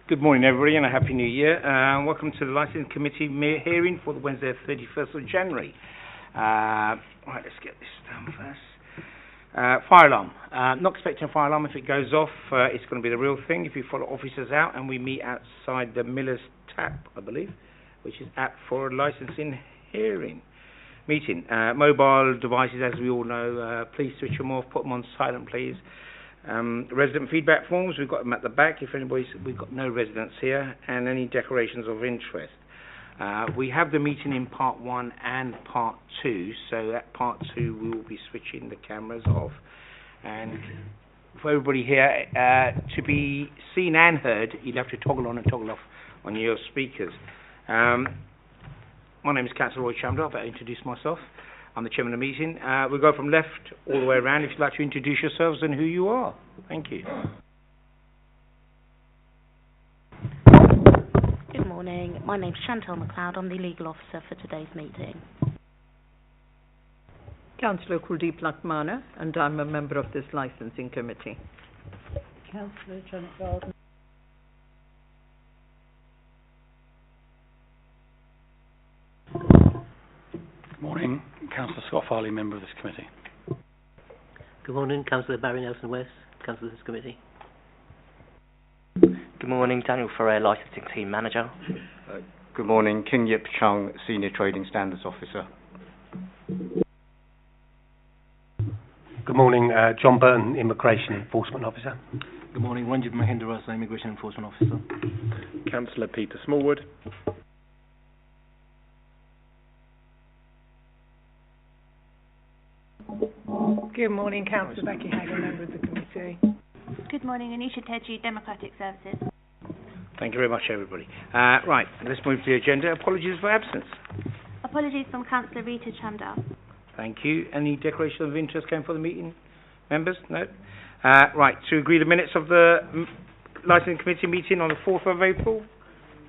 Good morning, everybody, and a Happy New Year. Welcome to the Licensing Committee hearing for the Wednesday, 31st of January. Right, let's get this done first. Fire alarm. Not expecting a fire alarm. If it goes off, it's going to be the real thing. If you follow officers out, and we meet outside the Miller's Tap, I believe, which is apt for a licensing hearing meeting. Mobile devices, as we all know, please switch them off. Put them on silent, please. Resident feedback forms, we've got them at the back if we've got no residents here, and any declarations of interest. We have the meeting in part 1 and part 2, so at part 2 we will be switching the cameras off. And for everybody here, to be seen and heard, you'd have to toggle on and toggle off on your speakers. My name is Councillor Roy Chandler. I better introduce myself. I'm the chairman of the meeting. We'll go from left all the way around. If you'd like to introduce yourselves and who you are. Thank you. Good morning. My name's Chantal MacLeod. I'm the legal officer for today's meeting. Councillor Kuldeep Lakmana, and I'm a member of this licensing committee. Councillor Janet Garden. Good morning. Councillor Scott Farley, member of this committee. Good morning, Councillor Barry Nelson West, Councillor of this committee. Good morning, Daniel Ferrer, Licensing Team Manager. Good morning, King Yip Chung, Senior Trading Standards Officer. Good morning, John Burton, Immigration Enforcement Officer. Good morning, Ranjit Mahindarasa, Immigration Enforcement Officer. Councillor Peter Smallwood. Good morning, Councillor Becky Hagan, member of the committee. Good morning, Anisha Teji, Democratic Services. Thank you very much, everybody. Right, let's move to the agenda. Apologies for absence. Apologies from Councillor Rita Chanda. Thank you. Any declaration of interest came for the meeting? Members? No? Right, to agree the minutes of the Licensing Committee meeting on the 4th of April.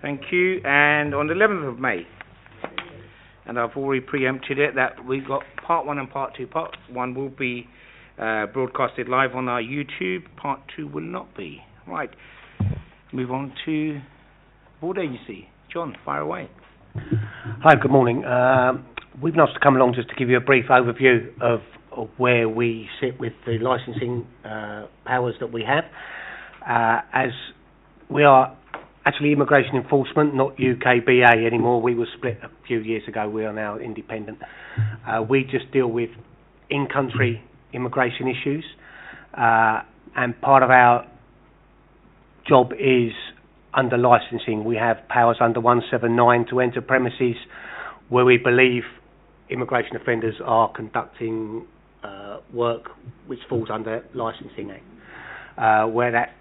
Thank you. And on the 11th of May. And I've already preempted it that we've got part 1 and part 2. Part 1 will be broadcasted live on our YouTube. Part 2 will not be. Right. Move on to board agency. John, fire away. Hi, good morning. We've been asked to come along just to give you a brief overview of where we sit with the licensing powers that we have. As we are actually immigration enforcement, not UKBA anymore. We were split a few years ago. We are now independent. We just deal with in-country immigration issues, and part of our job is under licensing. We have powers under 179 to enter premises where we believe immigration offenders are conducting work which falls under Licensing Act. Where that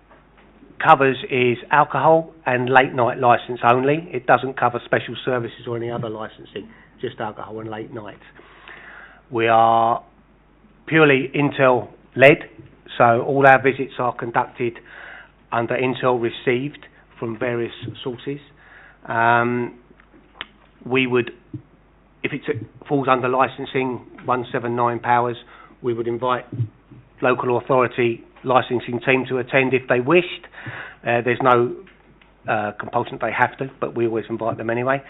covers is alcohol and late night licence only. It doesn't cover special services or any other licensing, just alcohol and late nights. We are purely Intel led, so all our visits are conducted under Intel received from various sources. We would, if it falls under licensing 179 powers, we would invite local authority licensing team to attend if they wished. There's no compulsion they have to, but we always invite them anyway.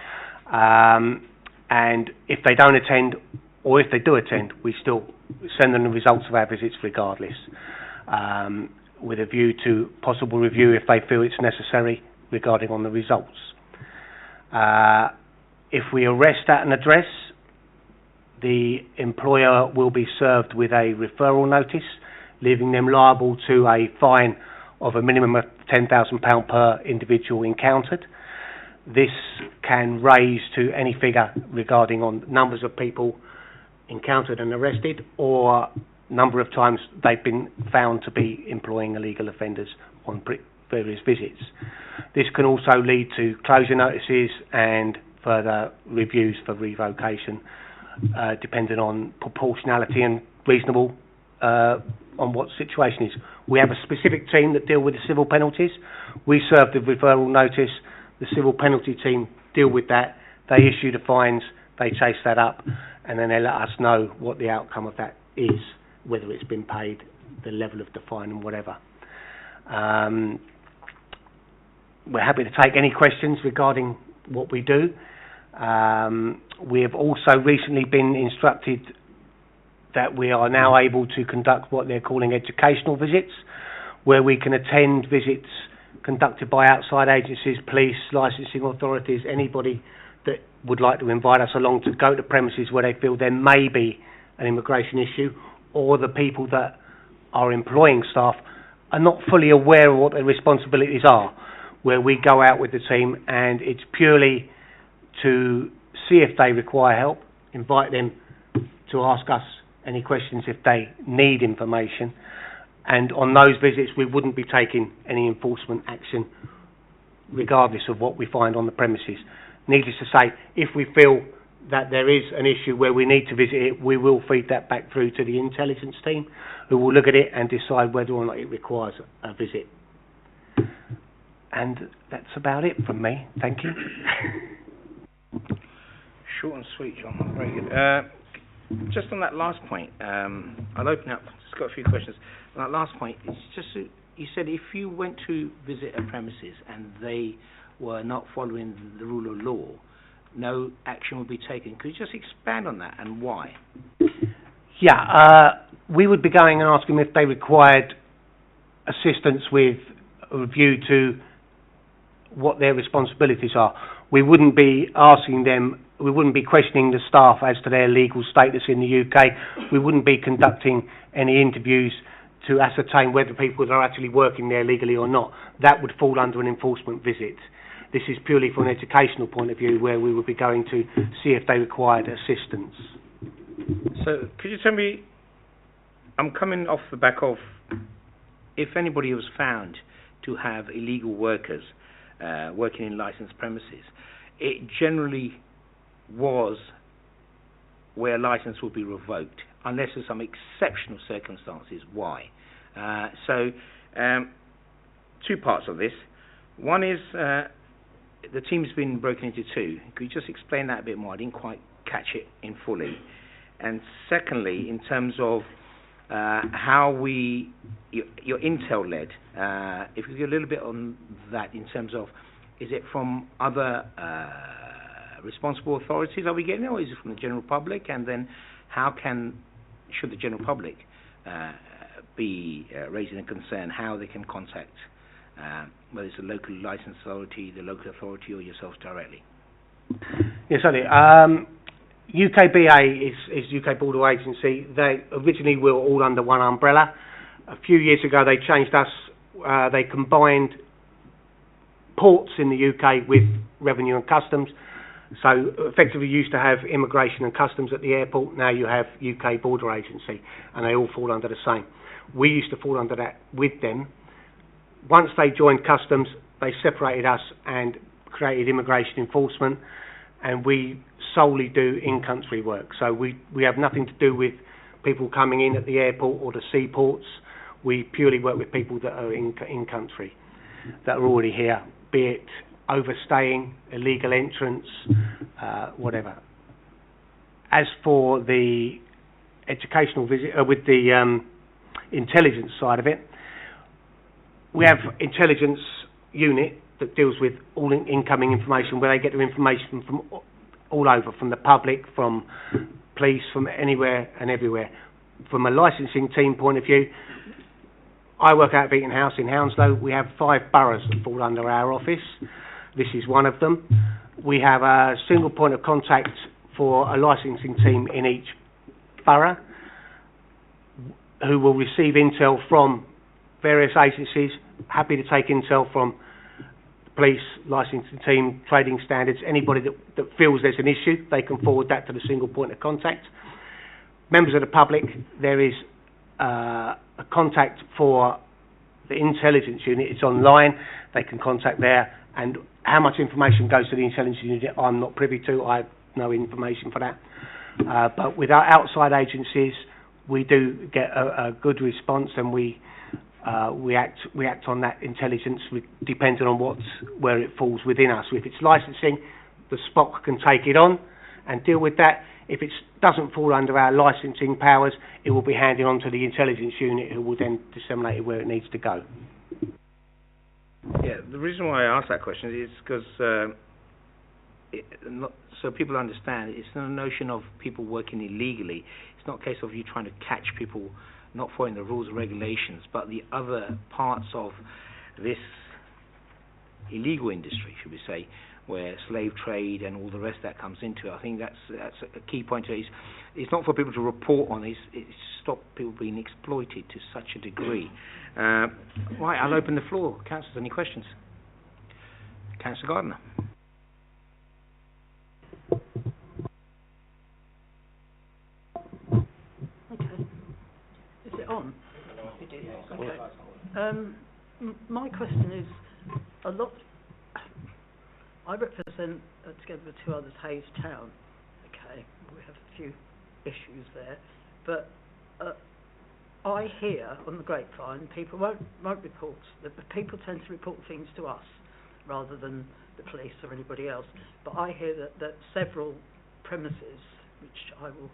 And if they don't attend, or if they do attend, we still send them the results of our visits regardless, with a view to possible review if they feel it's necessary regarding on the results. If we arrest at an address, the employer will be served with a referral notice, leaving them liable to a fine of a minimum of £10,000 per individual encountered. This can raise to any figure regarding on numbers of people encountered and arrested, or number of times they've been found to be employing illegal offenders on various visits. This can also lead to closure notices and further reviews for revocation, depending on proportionality and reasonable on what the situation is. We have a specific team that deal with the civil penalties. We serve the referral notice. The civil penalty team deal with that. They issue the fines. They chase that up, and then they let us know what the outcome of that is, whether it's been paid, the level of the fine, and whatever. we're happy to take any questions regarding what we do. We have also recently been instructed that we are now able to conduct what they're calling educational visits, where we can attend visits conducted by outside agencies, police, licensing authorities, anybody that would like to invite us along to go to premises where they feel there may be an immigration issue, or the people that are employing staff are not fully aware of what their responsibilities are, where we go out with the team and it's purely to see if they require help, invite them to ask us any questions if they need information, and on those visits we wouldn't be taking any enforcement action regardless of what we find on the premises. Needless to say, if we feel that there is an issue where we need to visit it, we will feed that back through to the intelligence team, who will look at it and decide whether or not it requires a visit. And that's about it from me. Thank you. Short and sweet, John. Very good. Just on that last point, I'll open up. Just got a few questions. On that last point, it's just you said if you went to visit a premises and they were not following the rule of law, no action would be taken. Could you just expand on that and why? Yeah, we would be going and asking them if they required assistance with a review to what their responsibilities are. We wouldn't be asking them, we wouldn't be questioning the staff as to their legal status in the UK. We wouldn't be conducting any interviews to ascertain whether people are actually working there legally or not. That would fall under an enforcement visit. This is purely from an educational point of view, where we would be going to see if they required assistance. So could you tell me, I'm coming off the back of, if anybody was found to have illegal workers working in licensed premises, it generally was where a license would be revoked, unless there's some exceptional circumstances. Why? Two parts of this. One is the team's been broken into two. Could you just explain that a bit more? I didn't quite catch it in fully. And secondly, in terms of how you're intel-led, if you get a little bit on that in terms of, is it from other responsible authorities are we getting it, or is it from the general public? And then should the general public be raising a concern, how they can contact whether it's a local licensed authority, the local authority, or yourselves directly? Yes, certainly. UKBA is UK Border Agency. They originally were all under one umbrella. A few years ago they changed us. They combined ports in the UK with Revenue and Customs. So effectively you used to have Immigration and Customs at the airport. Now you have UK Border Agency, and they all fall under the same. We used to fall under that with them. Once they joined Customs, they separated us and created Immigration Enforcement, and we solely do in-country work. So we have nothing to do with people coming in at the airport or the seaports. We purely work with people that are in-country, that are already here, be it overstaying, illegal entrance, whatever. As for the educational visit, with the intelligence side of it, we have intelligence unit that deals with all incoming information, where they get their information from all over, from the public, from police, from anywhere and everywhere. From a licensing team point of view, I work out of Eaton House in Hounslow. We have 5 boroughs that fall under our office. This is one of them. We have a single point of contact for a licensing team in each borough, who will receive intel from various agencies. Happy to take intel from the police, licensing team, trading standards, anybody that feels there's an issue, they can forward that to the single point of contact. Members of the public, there is a contact for the intelligence unit. It's online, they can contact there, and how much information goes to the intelligence unit I'm not privy to. I have no information for that. But with our outside agencies, we do get a good response, and we act on that intelligence depending on where it falls within us. If it's licensing, the SPOC can take it on and deal with that. If it doesn't fall under our licensing powers, it will be handed on to the intelligence unit, who will then disseminate it where it needs to go. Yeah, the reason why I asked that question is because so people understand, it's not a notion of people working illegally. It's not a case of you trying to catch people not following the rules and regulations, but the other parts of this illegal industry, should we say, where slave trade and all the rest that comes into it. I think that's a key point. It's not for people to report on. It's to stop people being exploited to such a degree. Right, I'll open the floor. Councillors, any questions? Councillor Gardner. Okay. Is it on? Okay. My question is, a lot. I represent, together with two others, Hayes Town. Okay, we have a few issues there, but I hear on the grapevine people won't report. The people tend to report things to us rather than the police or anybody else. But I hear that several premises, which I will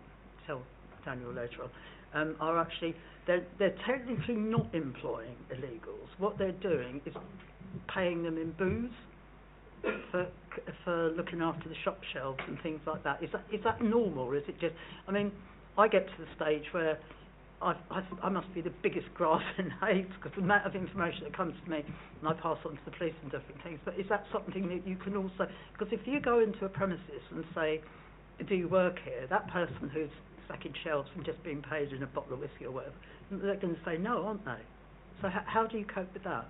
tell Daniel later on, are actually they're technically not employing illegals. What they're doing is paying them in booze for looking after the shop shelves and things like that. Is that normal, or is it just? I mean, I get to the stage where I must be the biggest grass in Hayes because the amount of information that comes to me and I pass on to the police and different things. But is that something that you can also? Because if you go into a premises and say, "Do you work here?" That person who's stacking shelves and just being paid in a bottle of whiskey or whatever, they're going to say no, aren't they? So how do you cope with that?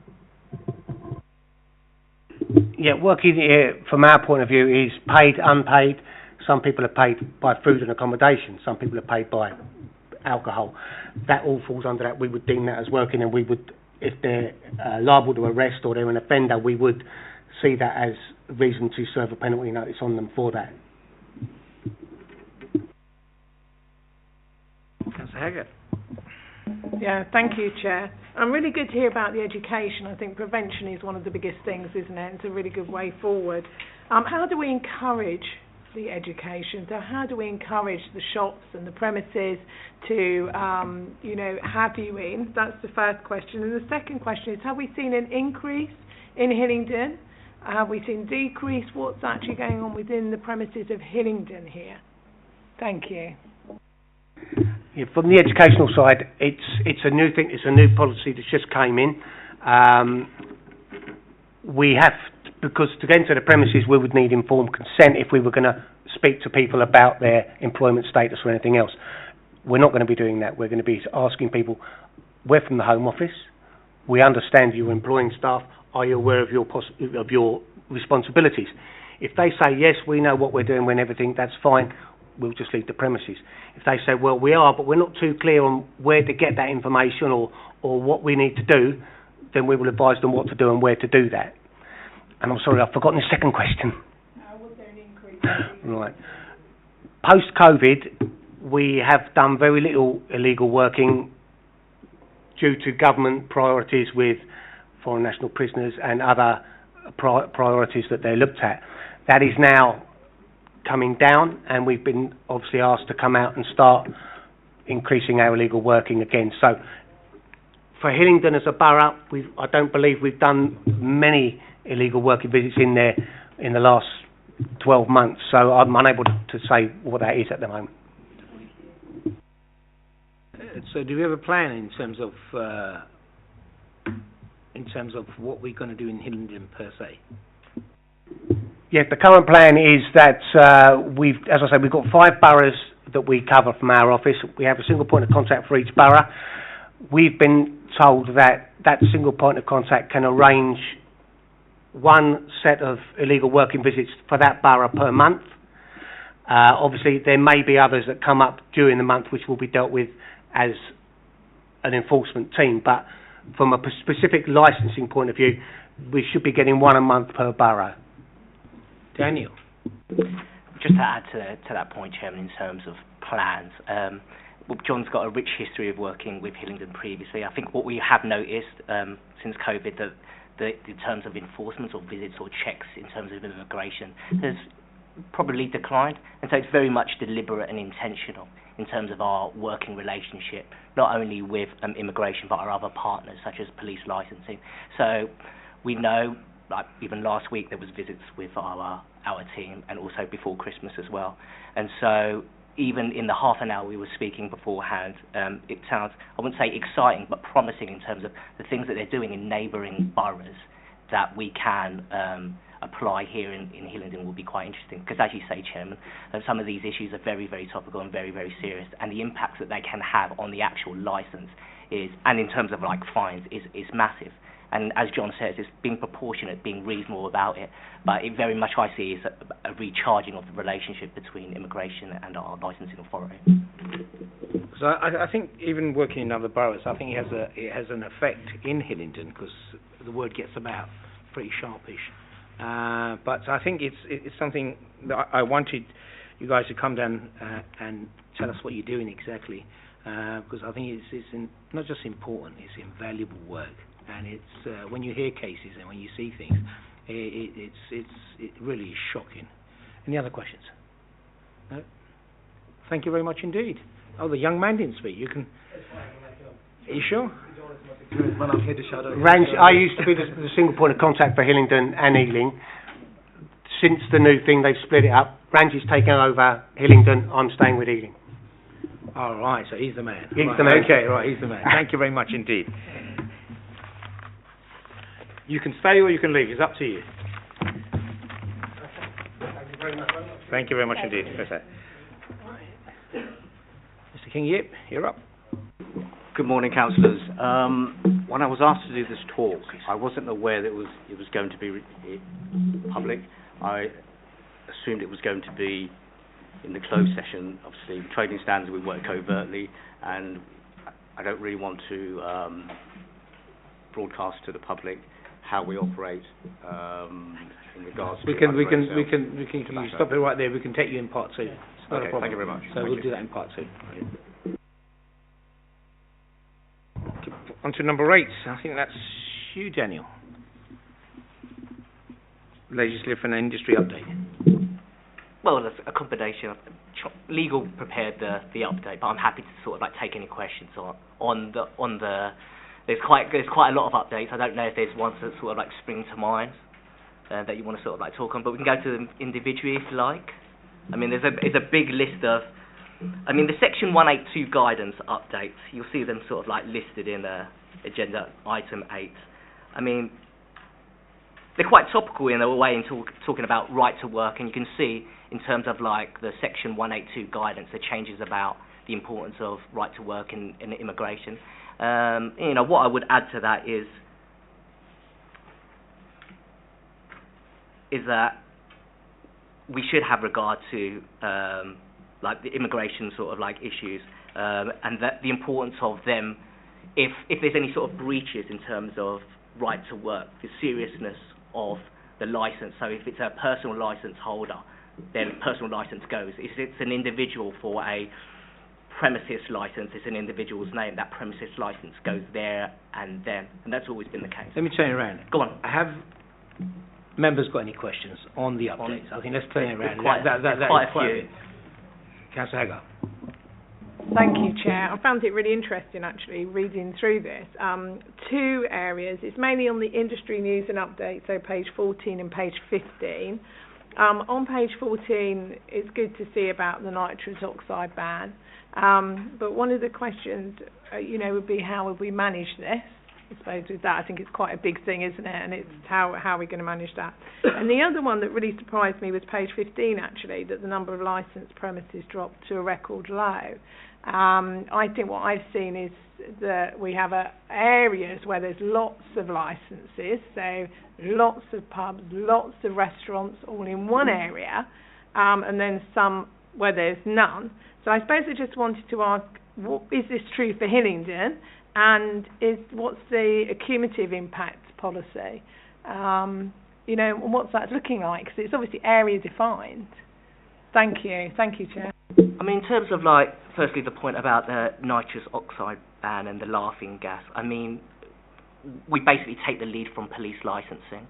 Yeah, working here from our point of view is paid, unpaid. Some people are paid by food and accommodation. Some people are paid by alcohol. That all falls under that. We would deem that as working, and we would, if they're liable to arrest or they're an offender, we would see that as a reason to serve a penalty notice on them for that. Councillor Haggard. Yeah, thank you, Chair. I'm really good to hear about the education. I think prevention is one of the biggest things, isn't it? It's a really good way forward. How do we encourage the education? So how do we encourage the shops and the premises to, have you in? That's the first question. And the second question is, have we seen an increase in Hillingdon? Have we seen decrease? What's actually going on within the premises of Hillingdon here? Thank you. Yeah, from the educational side, it's a new thing. It's a new policy that's just came in. We have, because to get into the premises, we would need informed consent if we were going to speak to people about their employment status or anything else. We're not going to be doing that. We're going to be asking people, we're from the Home Office. We understand you're employing staff. Are you aware of your responsibilities? If they say, yes, we know what we're doing and everything, that's fine. We'll just leave the premises. If they say, well, we are, but we're not too clear on where to get that information or what we need to do, then we will advise them what to do and where to do that. And I'm sorry, I've forgotten the second question. Was there an increase? Right. Post-COVID, we have done very little illegal working due to government priorities with foreign national prisoners and other priorities that they looked at. That is now coming down, and we've been obviously asked to come out and start increasing our illegal working again. So for Hillingdon as a borough, I don't believe we've done many illegal working visits in there in the last 12 months, so I'm unable to say what that is at the moment. So do we have a plan in terms of what we're going to do in Hillingdon per se? Yes, the current plan is that we've got 5 boroughs that we cover from our office. We have a single point of contact for each borough. We've been told that that single point of contact can arrange one set of illegal working visits for that borough per month. Obviously, there may be others that come up during the month which will be dealt with as an enforcement team, but from a specific licensing point of view, we should be getting one a month per borough. Daniel. Just to add to that point, Chairman, in terms of plans, John's got a rich history of working with Hillingdon previously. I think what we have noticed since COVID, that in terms of enforcement or visits or checks in terms of immigration has probably declined, and so it's very much deliberate and intentional in terms of our working relationship, not only with immigration but our other partners such as police licensing. So we know, like even last week, there was visits with our team, and also before Christmas as well. And so even in the half an hour we were speaking beforehand, it sounds, I wouldn't say exciting, but promising in terms of the things that they're doing in neighbouring boroughs that we can apply here in Hillingdon will be quite interesting. Because as you say, Chairman, some of these issues are very, very topical and very, very serious, and the impacts that they can have on the actual licence is, and in terms of like fines, is massive. And as John says, it's being proportionate, being reasonable about it, but it very much I see as a recharging of the relationship between immigration and our licensing authority. So I think even working in other boroughs, I think it has an effect in Hillingdon because the word gets about pretty sharpish. But I think it's something that I wanted you guys to come down and tell us what you're doing exactly, because I think it's not just important, it's invaluable work. And it's when you hear cases and when you see things, it really is shocking. Any other questions? No? Thank you very much indeed. Oh, the young man didn't speak. You can. Are you sure? When I'm here to shadow. I used to be the single point of contact for Hillingdon and Ealing. Since the new thing, they've split it up. Ranji's taken over Hillingdon. I'm staying with Ealing. All right, so he's the man. He's the man. Okay, right, he's the man. Thank you very much indeed. You can stay or you can leave. It's up to you. Thank you very much. Thank you very much indeed. Mr. King Yip, you're up. Good morning, councillors. When I was asked to do this talk, I wasn't aware that it was going to be public. I assumed it was going to be in the closed session. Obviously, trading standards, we work covertly, and I don't really want to broadcast to the public how we operate in regards to. We can stop it right there. We can take you in part two. Okay, thank you very much. So we'll do that in part two. On to number 8. I think that's you, Daniel. Legislative and industry update. Well, that's a combination of legal prepared the update, but I'm happy to sort of like take any questions on the. There's quite a lot of updates. I don't know if there's ones that sort of like spring to mind that you want to sort of like talk on, but we can go to them individually if you like. I mean, there's a big list of. I mean, the Section 182 guidance updates, you'll see them sort of like listed in agenda item 8. I mean, they're quite topical in a way in talking about right to work, and you can see in terms of like the Section 182 guidance, the changes about the importance of right to work in immigration. You know, what I would add to that is that we should have regard to like the immigration sort of like issues, and that the importance of them, if there's any sort of breaches in terms of right to work, the seriousness of the license. So if it's a personal license holder, then personal license goes. If it's an individual for a premises license, it's an individual's name, that premises license goes there and then, and that's always been the case. Let me turn it around. Go on. Have members got any questions on the updates? I think let's turn it around. Quite a few. Councillor Hagar. Thank you, Chair. I found it really interesting, actually, reading through this. 2 areas. It's mainly on the industry news and updates, so page 14 and page 15. On page 14, it's good to see about the nitrous oxide ban. But one of the questions, would be how would we manage this? I suppose with that, I think it's quite a big thing, isn't it? And it's how are we going to manage that? And the other one that really surprised me was page 15, actually, that the number of licensed premises dropped to a record low. I think what I've seen is that we have areas where there's lots of licences, so lots of pubs, lots of restaurants all in one area, and then some where there's none. So I suppose I just wanted to ask, is this true for Hillingdon? And what's the cumulative impact policy? And what's that looking like? Because it's obviously area defined. Thank you, Chair. I mean, in terms of like, firstly, the point about the nitrous oxide ban and the laughing gas. I mean, we basically take the lead from police licensing,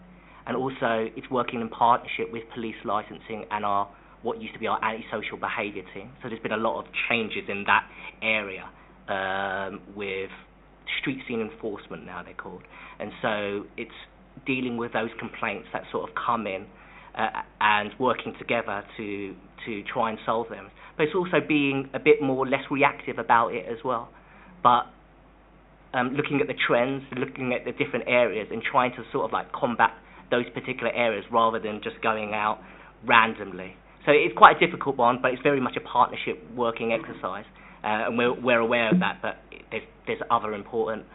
and also it's working in partnership with police licensing and what used to be our antisocial behaviour team. So there's been a lot of changes in that area with street scene enforcement now they're called, and so it's dealing with those complaints that sort of come in and working together to try and solve them. But it's also being a bit more less reactive about it as well. But looking at the trends, looking at the different areas and trying to sort of like combat those particular areas rather than just going out randomly. So it's quite a difficult one, but it's very much a partnership working exercise. And we're aware of that, but there's other important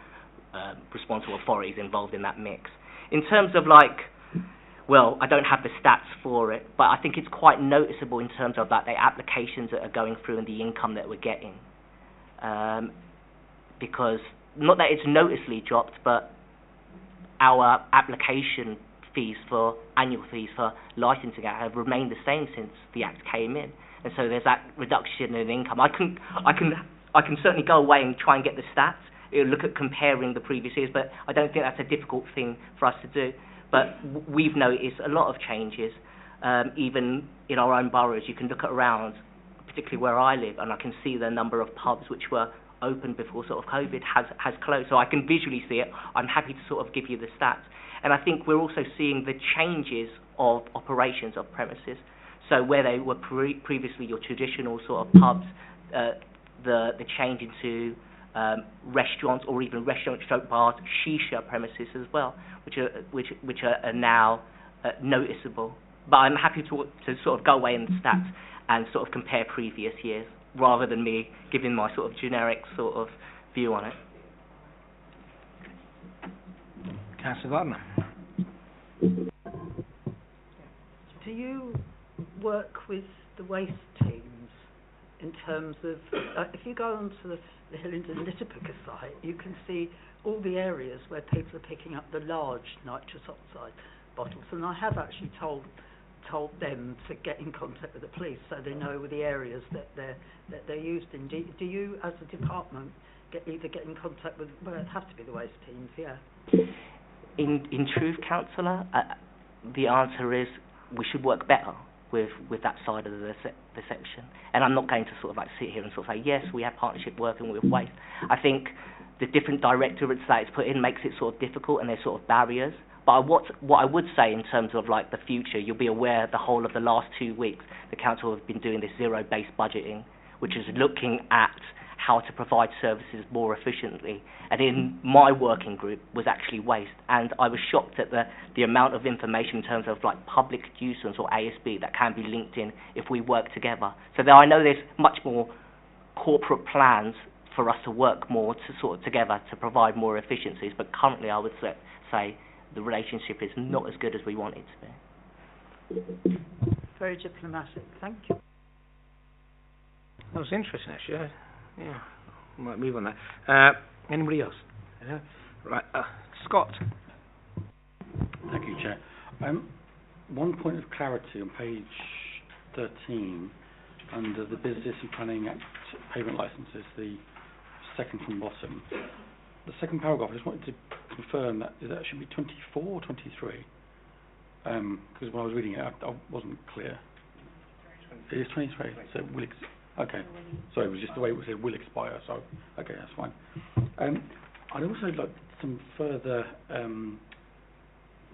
responsible authorities involved in that mix. In terms of like, well, I don't have the stats for it, but I think it's quite noticeable in terms of like the applications that are going through and the income that we're getting. Because, not that it's noticeably dropped, but our application fees for, annual fees for licensing have remained the same since the Act came in. And so there's that reduction in income. I can certainly go away and try and get the stats, look at comparing the previous years, but I don't think that's a difficult thing for us to do. But we've noticed a lot of changes, even in our own boroughs. You can look around, particularly where I live, and I can see the number of pubs which were open before sort of COVID has closed. So I can visually see it. I'm happy to sort of give you the stats. And I think we're also seeing the changes of operations of premises. So where they were previously your traditional sort of pubs, the change into restaurants or even restaurant bars, shisha premises as well, which are now noticeable. But I'm happy to sort of go away in the stats and sort of compare previous years rather than me giving my sort of generic sort of view on it. Councillor Gardner. Do you work with the waste teams in terms of, if you go onto the Hillingdon litter picker site, you can see all the areas where people are picking up the large nitrous oxide bottles, and I have actually told them to get in contact with the police so they know the areas that they're used in. Do you, as a department, either get in contact with, well, it have to be the waste teams, yeah? In truth, councillor, the answer is we should work better with that side of the section. And I'm not going to sort of like sit here and sort of say, yes, we have partnership working with waste. I think the different directorates that it's put in makes it sort of difficult, and there's sort of barriers. But what I would say in terms of like the future, you'll be aware the whole of the last 2 weeks, the council have been doing this zero-based budgeting, which is looking at how to provide services more efficiently. And in my working group was actually waste, and I was shocked at the amount of information in terms of like public nuisance or ASB that can be linked in if we work together. So I know there's much more corporate plans for us to work more to sort of together to provide more efficiencies, but currently I would say the relationship is not as good as we want it to be. Very diplomatic, thank you. That was interesting, actually. Yeah, we might move on that. Anybody else? Yeah. Right, Scott. Thank you, Chair. One point of clarity on page 13, under the Business and Planning Act payment licences, the second from bottom. The second paragraph, I just wanted to confirm that should be 24 or 23? Because when I was reading it, I wasn't clear. It is 23, so it will okay. Sorry, it was just the way it said will expire, so okay, that's fine. I'd also like some further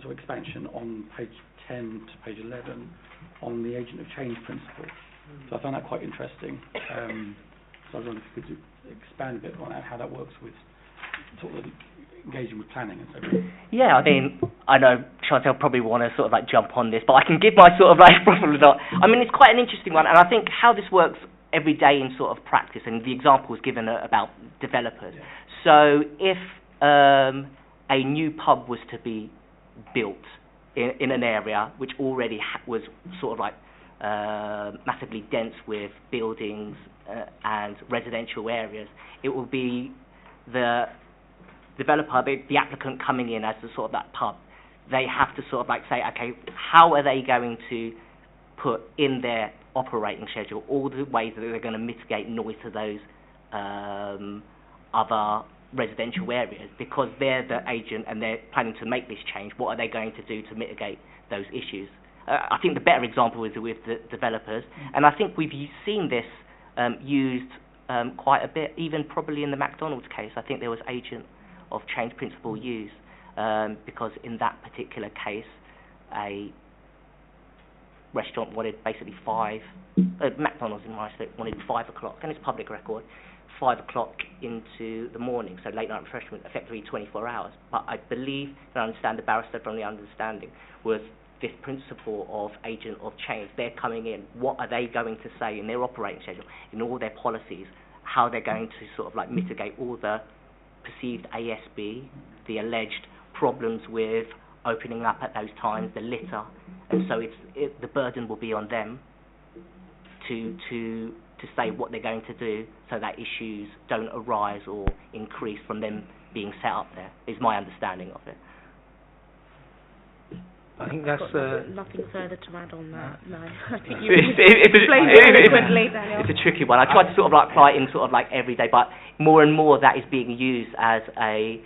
sort of expansion on page 10 to page 11 on the agent of change principle. So I found that quite interesting. So I was wondering if you could expand a bit on that, how that works with sort of engaging with planning and so forth. Yeah, I mean, I know Chantel probably want to sort of like jump on this, but I can give my sort of like profile result. I mean, it's quite an interesting one, and I think how this works every day in sort of practice, and the example was given about developers. Yeah. So if a new pub was to be built in an area which already was sort of like massively dense with buildings and residential areas, it will be the developer, the applicant coming in as the sort of that pub. They have to sort of like say, okay, how are they going to put in their operating schedule all the ways that they're going to mitigate noise to those other residential areas, because they're the agent and they're planning to make this change. What are they going to do to mitigate those issues? I think the better example is with the developers, and I think we've seen this used quite a bit, even probably in the McDonald's case. I think there was agent of change principle used. because in that particular case, a restaurant wanted basically McDonald's in my state wanted 5 o'clock, and it's public record, 5 o'clock into the morning, so late night refreshment, effectively 24 hours. But I believe, and I understand the barrister from the understanding, was this principle of agent of change. They're coming in, what are they going to say in their operating schedule, in all their policies, how they're going to sort of like mitigate all the perceived ASB, the alleged problems with opening up at those times, the litter, and so the burden will be on them to say what they're going to do so that issues don't arise or increase from them being set up there, is my understanding of it. I think that's... Nothing further to add on that, no. I think you It's explained it eloquently, Daniel. It's a tricky one. I tried to sort of like apply it in sort of like every day, but more and more that is being used as a...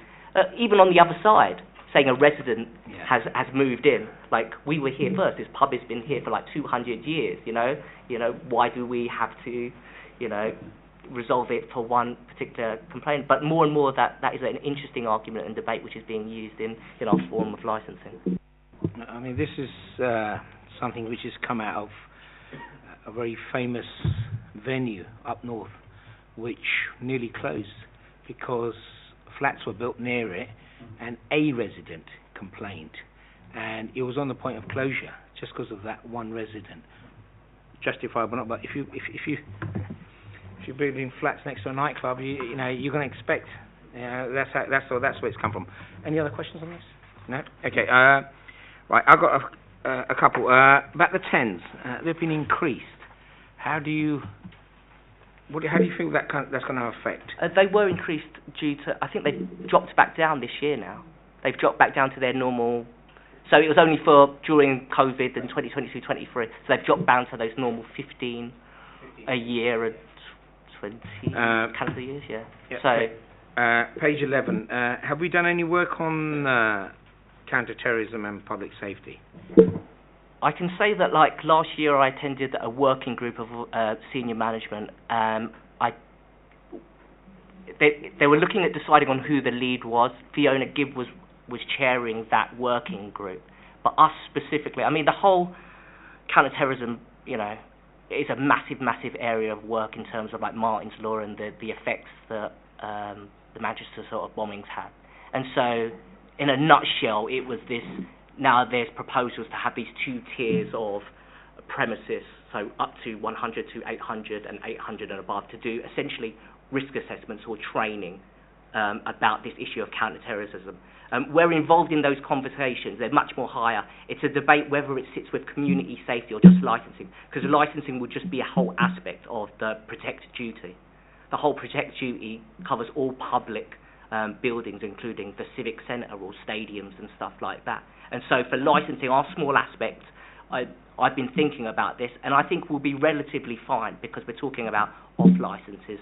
even on the other side, saying a resident has moved in. Like, we were here first. This pub has been here for like 200 years, you know. Why do we have to, resolve it for one particular complaint? But more and more that is an interesting argument and debate which is being used in our form of licensing. I mean, this is something which has come out of a very famous venue up north, which nearly closed because flats were built near it, and a resident complained, and it was on the point of closure just because of that one resident. Justifiable or not, but if you're building flats next to a nightclub, you're going to expect. That's where it's come from. Any other questions on this? No. Okay. Right. I've got a couple about the tens. They've been increased. How do you think that's going to affect? They were increased due to, I think they've dropped back down this year now. They've dropped back down to their normal, so it was only for during COVID and 2022-23, so they've dropped down to those normal 15 a year and 20 calendar years, yeah. So, page 11, have we done any work on counter-terrorism and public safety? I can say that, like, last year I attended a working group of senior management. They were looking at deciding on who the lead was. Fiona Gibb was chairing that working group. But us specifically, I mean, the whole counter-terrorism, is a massive, massive area of work in terms of, like, Martin's Law and the effects that the Manchester sort of bombings had. And so, in a nutshell, it was this... Now there's proposals to have these two tiers of premises, so up to 100 to 800 and 800 and above, to do essentially risk assessments or training about this issue of counter-terrorism. We're involved in those conversations. They're much more higher. It's a debate whether it sits with community safety or just licensing, because licensing would just be a whole aspect of the protect duty. The whole protect duty covers all public buildings, including the civic centre or stadiums and stuff like that. And so for licensing, our small aspect, I've been thinking about this, and I think we'll be relatively fine because we're talking about off-licenses,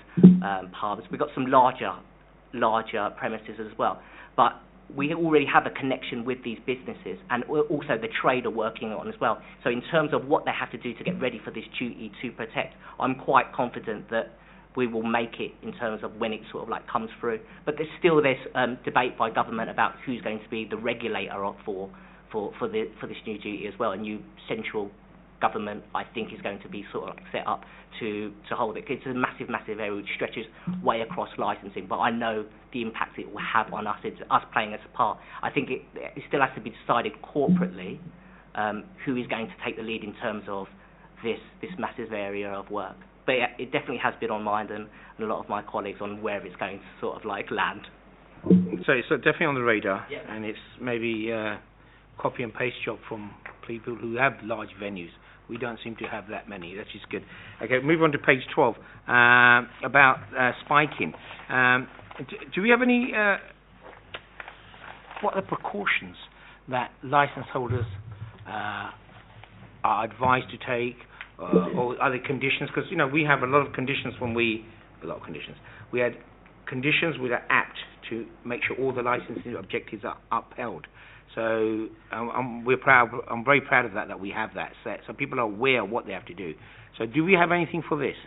pubs. We've got some larger premises as well. But we already have a connection with these businesses, and also the trade are working on as well. So in terms of what they have to do to get ready for this duty to protect, I'm quite confident that we will make it in terms of when it sort of like comes through. But there's still this debate by government about who's going to be the regulator for this new duty as well. A new central government, I think, is going to be sort of like set up to hold it. It's a massive, massive area which stretches way across licensing, but I know the impact it will have on us. It's us playing as a part. I think it still has to be decided corporately who is going to take the lead in terms of this massive area of work. But it definitely has been on mind and a lot of my colleagues on where it's going to sort of like land. So it's definitely on the radar, yeah. And it's maybe a copy and paste job from people who have large venues. We don't seem to have that many. That's just good. Okay, move on to page 12 about spiking. Do we have any? What are the precautions that license holders are advised to take? Or other conditions, because we have a lot of conditions We had conditions which are apt to make sure all the licensing objectives are upheld. So we're proud. I'm very proud of that we have that set, so people are aware of what they have to do. So do we have anything for this?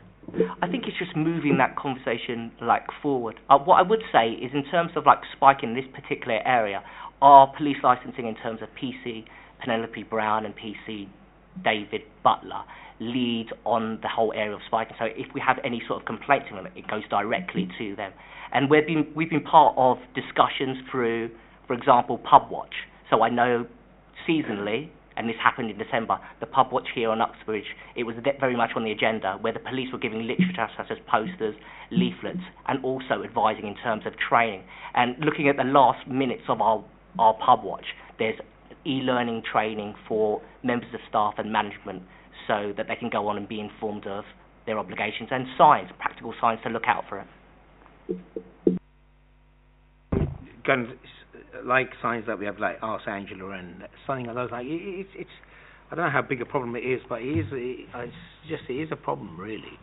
I think it's just moving that conversation like forward. What I would say is, in terms of like spiking this particular area, our police licensing in terms of PC Penelope Brown and PC David Butler lead on the whole area of spiking. So if we have any sort of complaints on it, it goes directly to them. And we've been part of discussions through, for example, Pub Watch. So I know seasonally, and this happened in December, the Pub Watch here on Uxbridge, it was very much on the agenda, where the police were giving literature such as posters, leaflets, and also advising in terms of training. And looking at the last minutes of our Pub Watch, there's e-learning training for members of staff and management so that they can go on and be informed of their obligations, and signs, practical signs to look out for it. Guns, like signs that we have, like Ars Angela and something like those, like it's I don't know how big a problem it is, but it is a problem, really.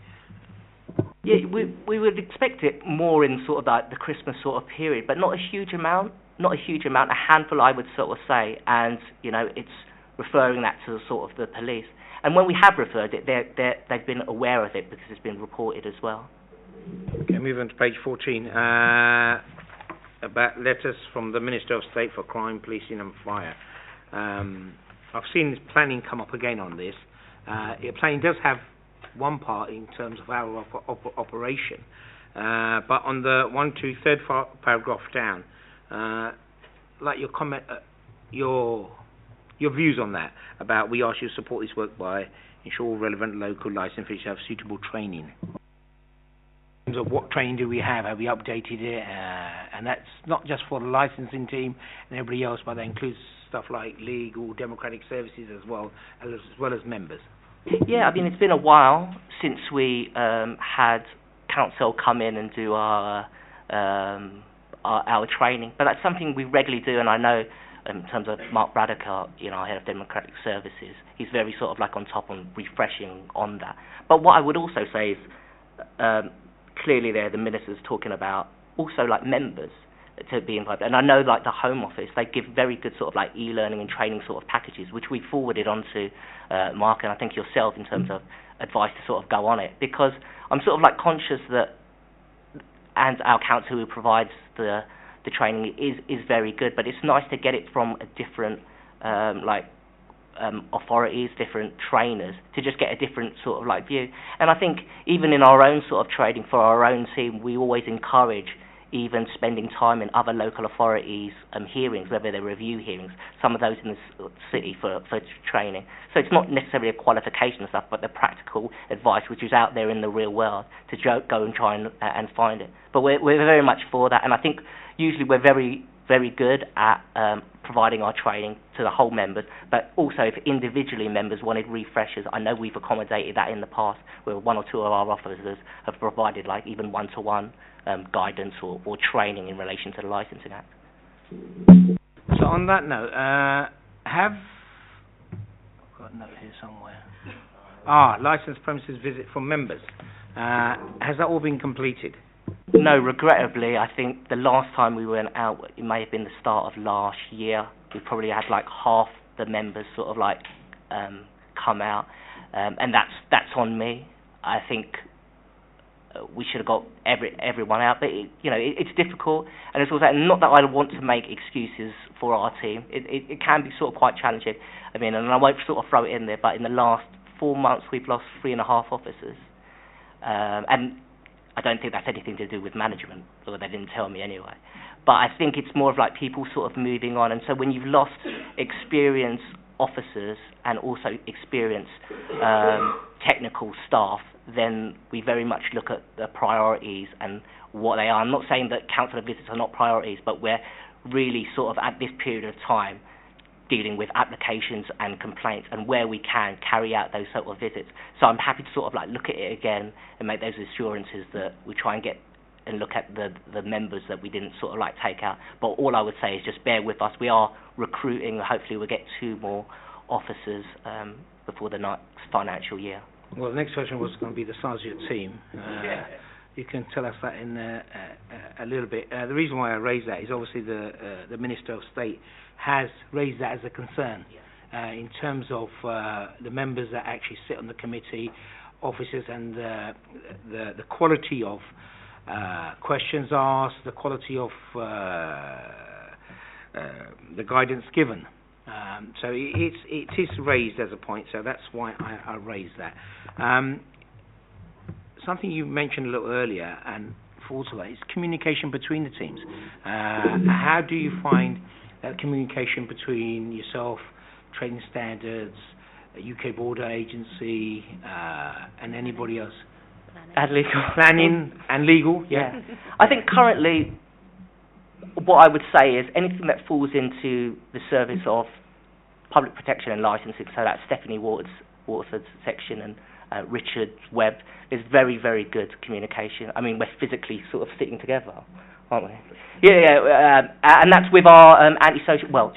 Yeah, we would expect it more in sort of like the Christmas sort of period, but not a huge amount. Not a huge amount, a handful, I would sort of say, and it's referring that to sort of the police. And when we have referred it, they've been aware of it because it's been reported as well. Okay, moving on to page 14. About letters from the Minister of State for Crime, Policing and Fire. I've seen this planning come up again on this. Planning does have one part in terms of our operation, but on the 1, 2, 3rd paragraph down, like your comment, your views on that, about we ask you to support this work by ensure all relevant local licensed officials have suitable training. In terms of what training do we have we updated it, and that's not just for the licensing team and everybody else, but that includes stuff like legal, democratic services as well as members. Yeah, I mean, it's been a while since we had council come in and do our training, but that's something we regularly do. And I know in terms of Mark Braddock, our head of democratic services, he's very sort of like on top and refreshing on that. But what I would also say is clearly there the minister's talking about also like members to be involved, and I know like the Home Office, they give very good sort of like e-learning and training sort of packages, which we forwarded on to Mark and I think yourself in terms of advice to sort of go on it, because I'm sort of like conscious that, and our council who provides the training is very good, but it's nice to get it from a different authorities, different trainers, to just get a different sort of like view. And I think even in our own sort of training for our own team, we always encourage even spending time in other local authorities' hearings, whether they're review hearings, some of those in the city for training. So it's not necessarily a qualification and stuff, but the practical advice which is out there in the real world to go and try and find it. But we're very much for that, and I think usually we're very, very good at providing our training to the whole members, but also if individually members wanted refreshers, I know we've accommodated that in the past, where one or two of our officers have provided like even one-to-one guidance or training in relation to the Licensing Act. So on that note, I've got a note here somewhere. Licensed premises visit from members. Has that all been completed? No, regrettably, I think the last time we went out, it may have been the start of last year. We probably had like half the members sort of like come out, and that's on me. I think we should have got everyone out, but it's difficult, and it's also not that I want to make excuses for our team. It can be sort of quite challenging. I mean, and I won't sort of throw it in there, but in the last 4 months we've lost 3.5 officers, and I don't think that's anything to do with management, or they didn't tell me anyway. But I think it's more of like people sort of moving on, and so when you've lost experienced officers and also experienced technical staff, then we very much look at the priorities and what they are. I'm not saying that councillor visits are not priorities, but we're really sort of at this period of time dealing with applications and complaints, and where we can carry out those sort of visits. So I'm happy to sort of like look at it again and make those assurances that we try and get and look at the members that we didn't sort of like take out. But all I would say is just bear with us. We are recruiting. Hopefully we'll get 2 more officers before the next financial year. Well, the next question was going to be the size of your team. You can tell us that in a little bit. The reason why I raise that is obviously the Minister of State has raised that as a concern in terms of the members that actually sit on the committee, officers, and the quality of questions asked, the quality of the guidance given. So it is raised as a point, so that's why I raised that. Something you mentioned a little earlier, and also is communication between the teams. How do you find that communication between yourself, trading standards, UK Border Agency, and anybody else? And legal. Planning and legal, yeah. I think currently, what I would say is anything that falls into the service of public protection and licensing, so that's Stephanie Waterford's section and Richard Webb, there's very, very good communication. I mean, we're physically sort of sitting together, aren't we? Yeah, and that's with our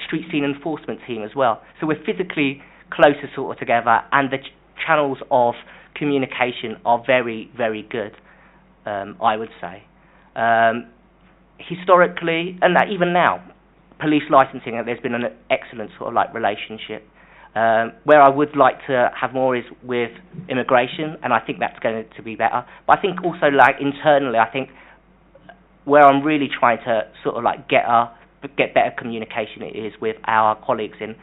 street scene enforcement team as well. So we're physically closer sort of together, and the channels of communication are very, very good, I would say. Historically, and even now, police licensing, there's been an excellent sort of like relationship. Where I would like to have more is with immigration, and I think that's going to be better. But I think also like internally, I think where I'm really trying to sort of like get better communication is with our colleagues in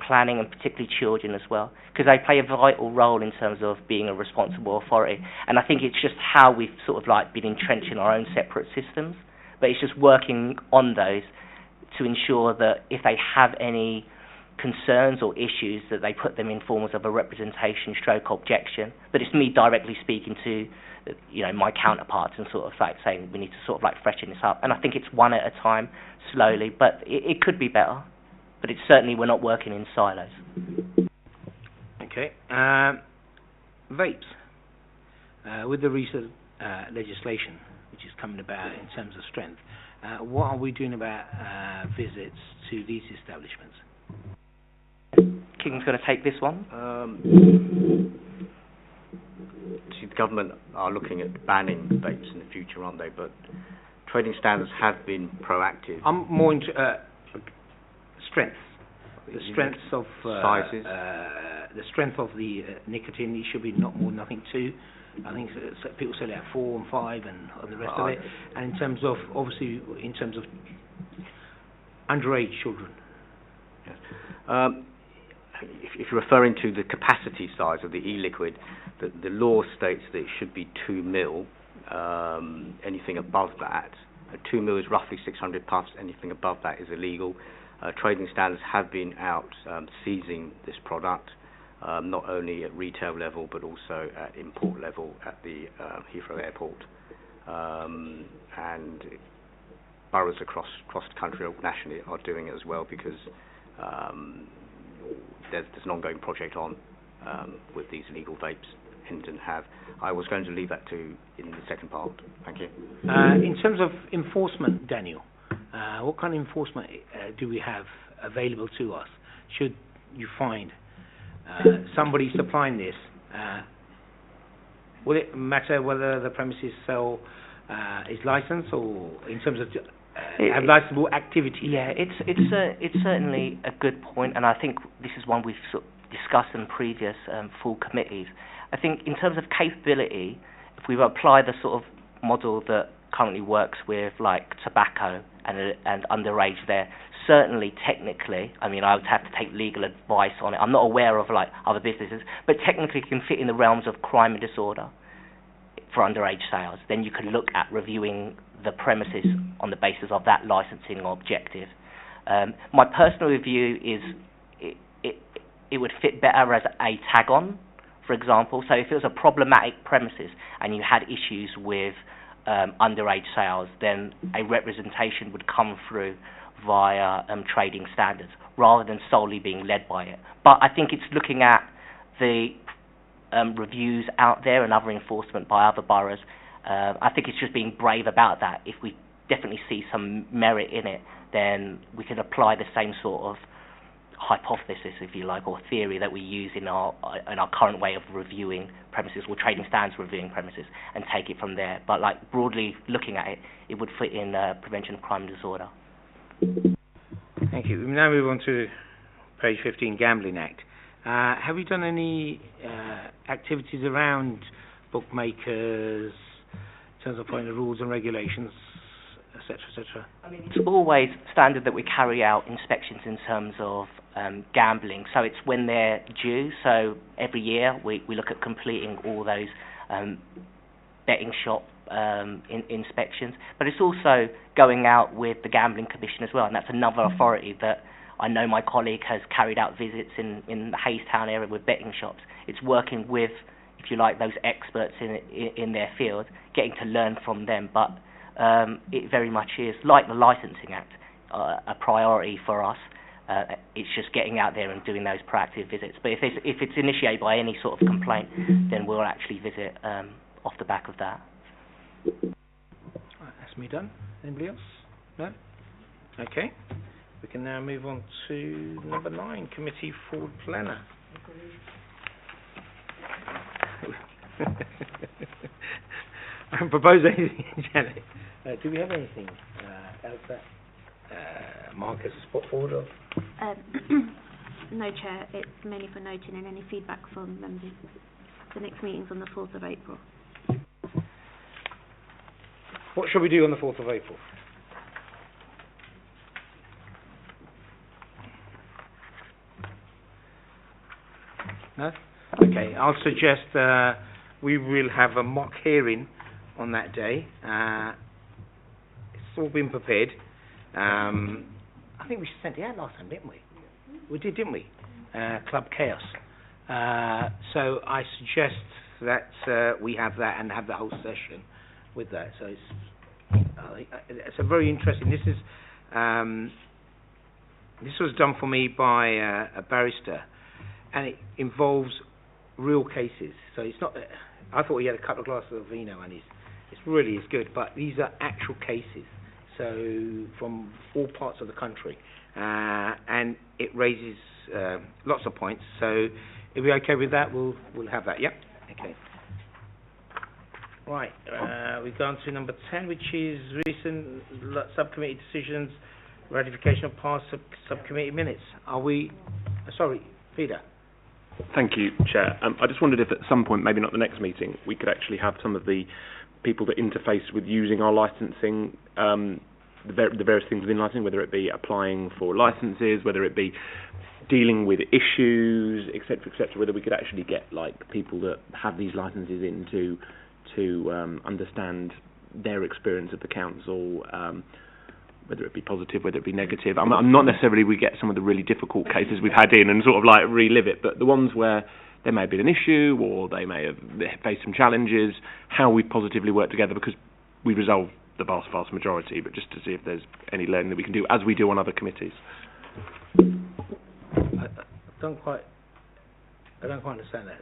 planning, and particularly children as well, because they play a vital role in terms of being a responsible authority. And I think it's just how we've sort of like been entrenched in our own separate systems, but it's just working on those to ensure that if they have any concerns or issues, that they put them in forms of a representation stroke objection. But it's me directly speaking to, my counterparts and sort of like saying we need to sort of like freshen this up. And I think it's one at a time, slowly, but it could be better. But it's certainly we're not working in silos. Okay. Vapes. With the recent legislation which is coming about in terms of strength, what are we doing about visits to these establishments? King's going to take this one. The government are looking at banning vapes in the future, aren't they? But trading standards have been proactive. I'm more into strength. The strengths of sizes. The strength of the nicotine. It should be not more than, I think, 2. I think people sell it at 4 and 5 and the rest of it. And in terms of, obviously, in terms of underage children. Yes. If you're referring to the capacity size of the e-liquid, the law states that it should be 2 mil. Anything above that, 2 mil is roughly 600 puffs. Anything above that is illegal. Trading standards have been out seizing this product, not only at retail level but also at import level at the Heathrow Airport, and boroughs across the country or nationally are doing it as well, because there's an ongoing project on with these illegal vapes. Hillingdon have. I was going to leave that in the second part. Thank you. In terms of enforcement, Daniel, what kind of enforcement do we have available to us? Should you find somebody supplying this, will it matter whether the premises sell is licensed, or in terms of have licensable activity? Yeah, it's certainly a good point, and I think this is one we've sort of discussed in previous full committees. I think in terms of capability, if we apply the sort of model that currently works with like tobacco and underage there, certainly technically, I mean, I would have to take legal advice on it. I'm not aware of like other businesses, but technically it can fit in the realms of crime and disorder for underage sales. Then you can look at reviewing the premises on the basis of that licensing objective. My personal view is it would fit better as a tag-on, for example. So if it was a problematic premises and you had issues with underage sales, then a representation would come through via trading standards rather than solely being led by it. But I think it's looking at the reviews out there and other enforcement by other boroughs. I think it's just being brave about that. If we definitely see some merit in it, then we can apply the same sort of hypothesis, if you like, or theory that we use in our current way of reviewing premises, or trading standards reviewing premises, and take it from there. But like broadly looking at it, it would fit in prevention of crime and disorder. Thank you. We now move on to page 15, Gambling Act. Have you done any activities around bookmakers in terms of following the rules and regulations etc., etc.? I mean, it's always standard that we carry out inspections in terms of gambling. So it's when they're due. So every year we look at completing all those betting shop inspections. But it's also going out with the Gambling Commission as well, and that's another authority that I know my colleague has carried out visits in the Haystown area with betting shops. It's working with, if you like, those experts in their field, getting to learn from them. But it very much is, like the Licensing Act, a priority for us. It's just getting out there and doing those proactive visits. But if it's initiated by any sort of complaint, then we'll actually visit off the back of that. Right, that's me done. Anybody else? No? Okay. We can now move on to number 9, Committee Forward Planner. I haven't proposed anything, Janet. Do we have anything else that Marcus has put forward of? No, Chair. It's mainly for noting and any feedback from members. The next meeting's on the 4th of April. What shall we do on the 4th of April? No? Okay, I'll suggest we will have a mock hearing on that day. It's all been prepared. I think we sent it out last time, didn't we? We did, didn't we? Club Chaos. So I suggest that we have that and have the whole session with that. So it's a very interesting. This was done for me by a barrister, and it involves real cases. So it's not. I thought he had a couple of glasses of vino, and it's really is good. But these are actual cases. So from all parts of the country, and it raises lots of points. So if we're okay with that, we'll have that. Yep. Okay. Right. We've gone to number 10, which is recent subcommittee decisions, ratification of past subcommittee minutes. Are we? Sorry, Peter. Thank you, Chair. I just wondered if at some point, maybe not the next meeting, we could actually have some of the people that interface with using our licensing, the various things within licensing, whether it be applying for licenses, whether it be dealing with issues, etc., whether we could actually get like people that have these licenses in to understand their experience of the council, whether it be positive, whether it be negative. I'm not necessarily we get some of the really difficult cases we've had in and sort of like relive it, but the ones where there may have been an issue or they may have faced some challenges, how we positively work together, because we resolve the vast majority, but just to see if there's any learning that we can do as we do on other committees. I don't quite understand that.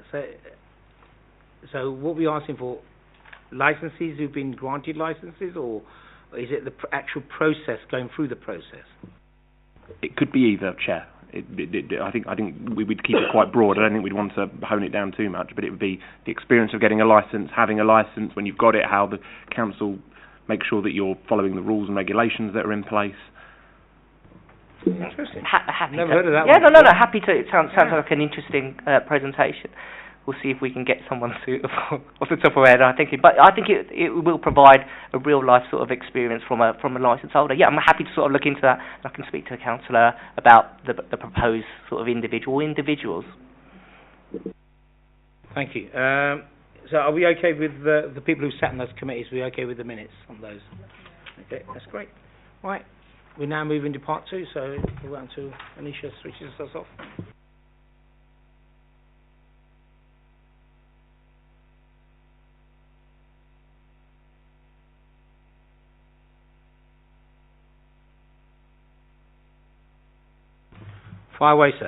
So what we're asking for, licenses who've been granted licenses, or is it the actual process, going through the process? It could be either, Chair. I think we would keep it quite broad. I don't think we'd want to hone it down too much, but it would be the experience of getting a license, having a license, when you've got it, how the council makes sure that you're following the rules and regulations that are in place. Interesting. Happy Never to, heard of that yeah, one. no, happy to. It sounds like an interesting presentation. We'll see if we can get someone suitable off the top of our head. I think it will provide a real life sort of experience from a licence holder. Yeah, I'm happy to sort of look into that, and I can speak to a councillor about the proposed sort of individuals. Thank you. So are we okay with the people who sat on those committees? Are we okay with the minutes on those? Okay, that's great. Right, we now move into part 2, so we'll wait until Anisha switches us off. Fire away, sir.